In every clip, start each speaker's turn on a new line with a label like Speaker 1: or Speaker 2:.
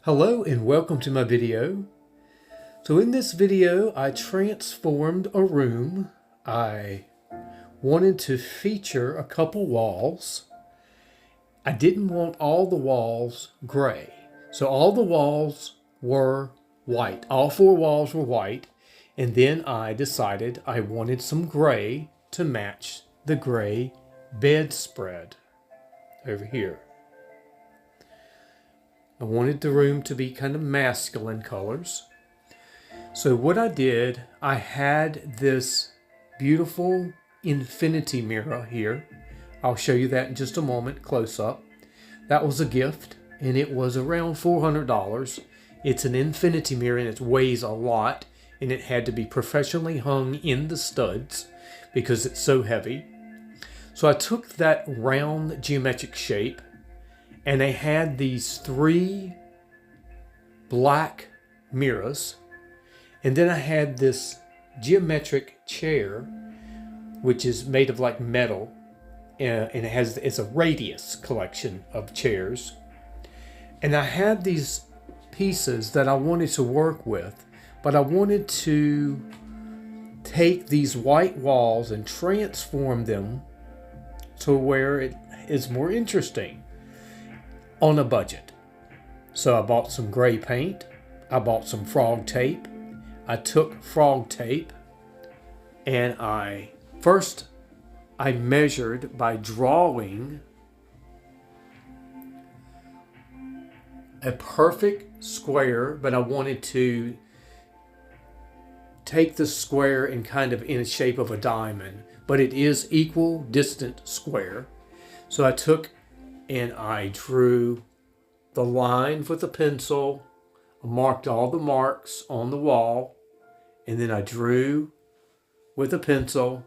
Speaker 1: Hello and welcome to my video. So in this video I transformed a room. I wanted to feature a couple walls. I didn't want all the walls gray. So all the walls were white. All four walls were white. And then I decided I wanted some gray to match the gray bedspread over here. I wanted the room to be kind of masculine colors. So what I did, I had this beautiful infinity mirror here. I'll show you that in just a moment, close up. That was a gift, and it was around $400. It's an infinity mirror, and it weighs a lot, and it had to be professionally hung in the studs because it's so heavy. So I took that round geometric shape, and I had these three black mirrors. And then I had this geometric chair, which is made of like metal. And it's a radius collection of chairs. And I had these pieces that I wanted to work with. But I wanted to take these white walls and transform them to where it is more interesting. On a budget. So I bought some gray paint. I bought some frog tape. I took frog tape and I measured by drawing a perfect square, but I wanted to take the square and kind of in the shape of a diamond, but it is equal distant square. So I took and I drew the line with a pencil, marked all the marks on the wall, and then I drew with a pencil,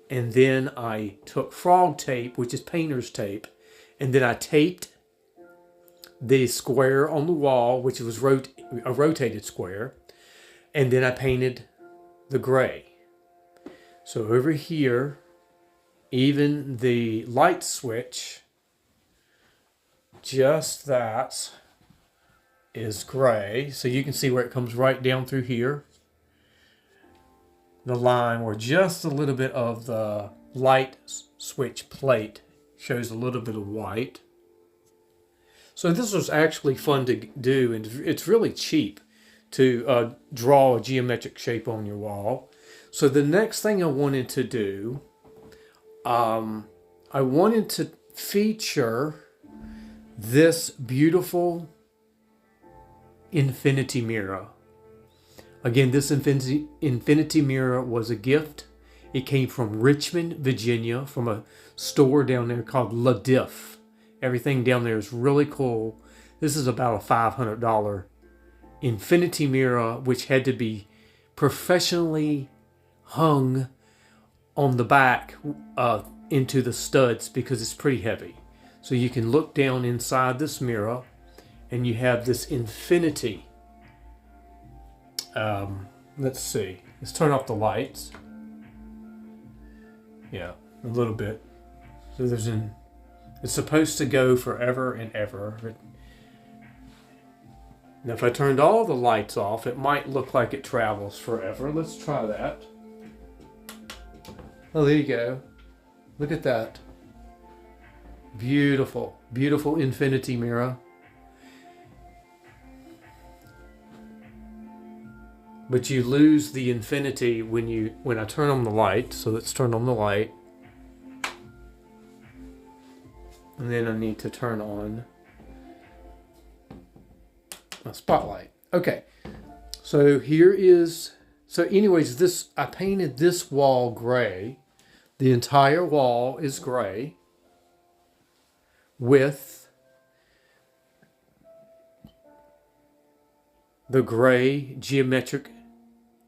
Speaker 1: and then I took frog tape, which is painter's tape, and then I taped the square on the wall, which was a rotated square, and then I painted the gray. So over here, even the light switch, just that is gray. So you can see where it comes right down through here. The line where just a little bit of the light switch plate shows a little bit of white. So this was actually fun to do, and it's really cheap to draw a geometric shape on your wall. So the next thing I wanted to do, I wanted to feature this beautiful infinity mirror. Again, this infinity mirror was a gift. It came from Richmond, Virginia, from a store down there called La Diff. Everything down there is really cool. This is about a $500 infinity mirror, which had to be professionally hung on the back into the studs because it's pretty heavy. So you can look down inside this mirror and you have this infinity. Let's see. Let's turn off the lights. Yeah, a little bit. So it's supposed to go forever and ever. Now if I turned all the lights off, it might look like it travels forever. Let's try that. Oh, there you go. Look at that. Beautiful, beautiful infinity mirror. But you lose the infinity when I turn on the light. So let's turn on the light. And then I need to turn on my spotlight. Okay. So anyways, I painted this wall gray. The entire wall is gray with the gray geometric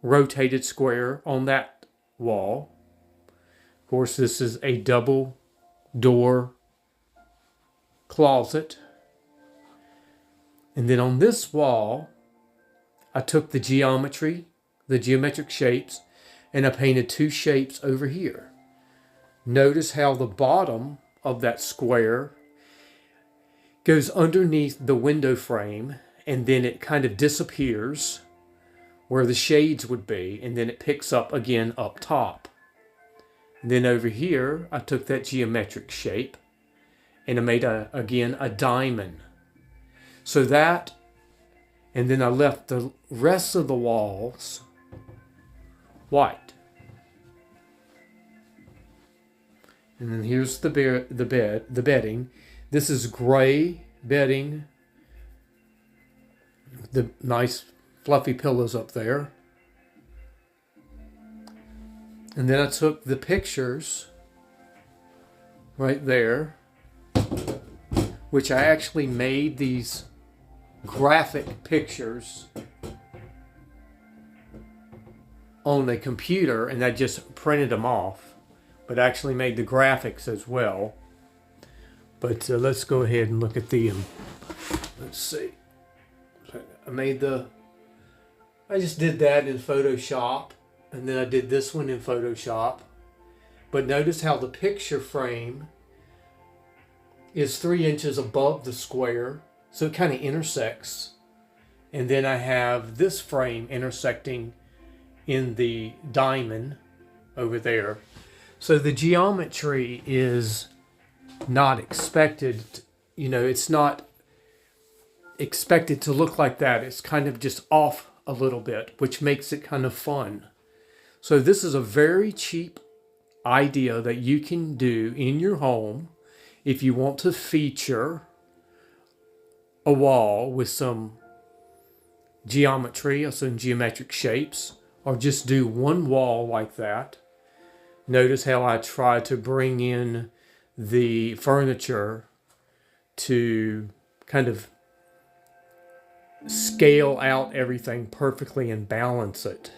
Speaker 1: rotated square on that wall. Of course, this is a double door closet. And then on this wall, I took the geometric shapes, and I painted two shapes over here. Notice how the bottom of that square goes underneath the window frame and then it kind of disappears where the shades would be, and then it picks up again up top. And then over here, I took that geometric shape and I made again a diamond. So that, and then I left the rest of the walls white. And then here's the bedding. This is gray bedding. The nice fluffy pillows up there. And then I took the pictures right there, which I actually made these graphic pictures on a computer, and I just printed them off, but actually made the graphics as well. But let's go ahead and look at them. Let's see. I just did that in Photoshop, and then I did this one in Photoshop. But notice how the picture frame is 3 inches above the square, so it kind of intersects. And then I have this frame intersecting in the diamond over there. So the geometry is not expected, it's not expected to look like that. It's kind of just off a little bit, which makes it kind of fun. So this is a very cheap idea that you can do in your home if you want to feature a wall with some geometry or some geometric shapes, or just do one wall like that. Notice how I try to bring in the furniture to kind of scale out everything perfectly and balance it.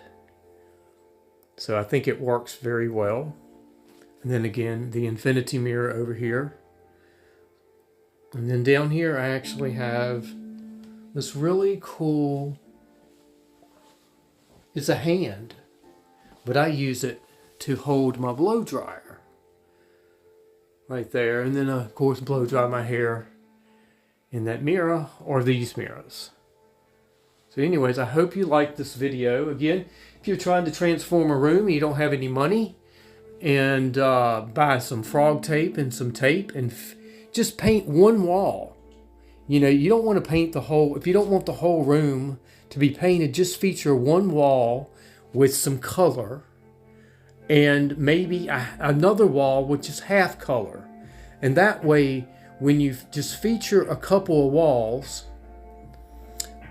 Speaker 1: So I think it works very well. And then again, the infinity mirror over here. And then down here I actually have this really cool, it's a hand, but I use it to hold my blow dryer right there. And then of course blow dry my hair in that mirror or these mirrors. So anyways, I hope you liked this video. Again, if you're trying to transform a room and you don't have any money, and buy some frog tape and some tape and just paint one wall. You don't want to paint the whole, if you don't want the whole room to be painted, just feature one wall with some color and maybe another wall with just half color. And that way, when you just feature a couple of walls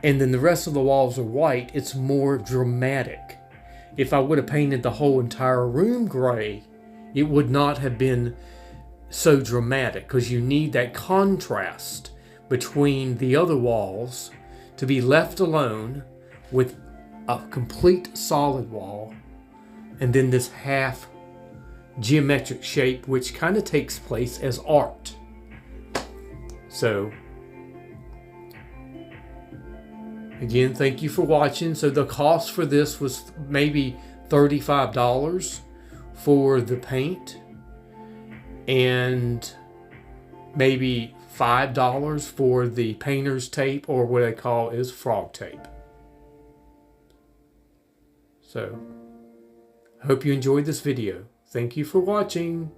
Speaker 1: and then the rest of the walls are white, it's more dramatic. If I would have painted the whole entire room gray, it would not have been so dramatic, because you need that contrast between the other walls to be left alone with a complete solid wall and then this half geometric shape, which kind of takes place as art. So again, thank you for watching. So the cost for this was maybe $35 for the paint and maybe $5 for the painter's tape, or what I call is frog tape. So, I hope you enjoyed this video. Thank you for watching.